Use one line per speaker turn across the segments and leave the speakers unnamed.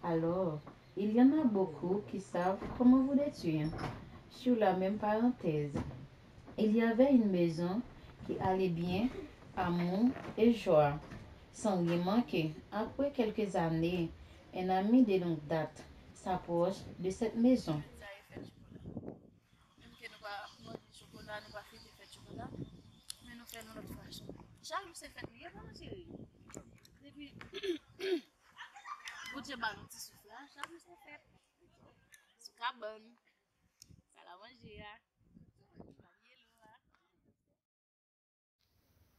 Alors, il y en a beaucoup qui savent comment vous détruire. Sur la même parenthèse, il y avait une maison qui allait bien, amour et joie, sans rien manquer. Après quelques années, un ami de longue date s'approche de cette maison.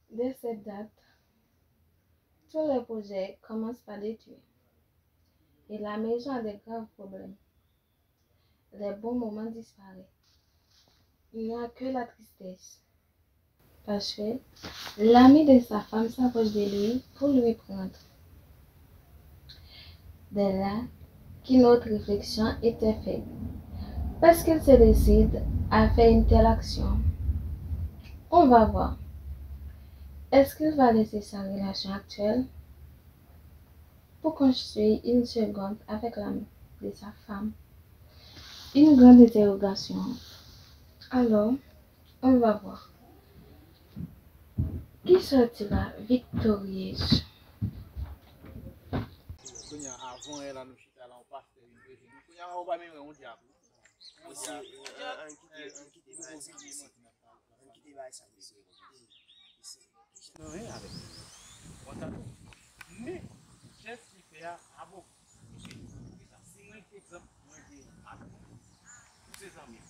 Dès cette date, tous les projets commencent par détruire et la maison a de graves problèmes. Les bons moments disparaissent. Il n'y a que la tristesse. Parce que l'ami de sa femme s'approche de lui pour lui prendre. Dès là qu'une autre réflexion était faite. Parce qu'il se décide à faire une telle action. On va voir. Est-ce qu'il va laisser sa relation actuelle pour construire une seconde avec l'ami de sa femme? Une grande interrogation. Alors, on va voir. Qui sortira victorieuse?
Avant elle, nous chita là, on passe une deuxième. On va même un diable. Mais, qu'est-ce qui fait à bon? Si moi, exemple, moi, tous ces amis,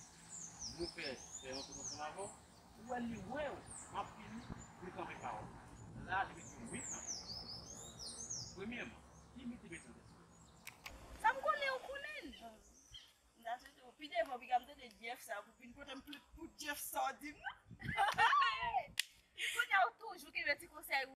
nous faisons un avant, ou elle dit, ouais, ma fille, vous n'avez pas parole. Là, je vais dire, oui, premièrement, limite les
Ça me connaît au connaît. Puis des fois, regarde des Jeff ça, vous pouvez peut-être plus pour Jeff ça, dis-moi. Il connaît toujours qui veut te conseiller.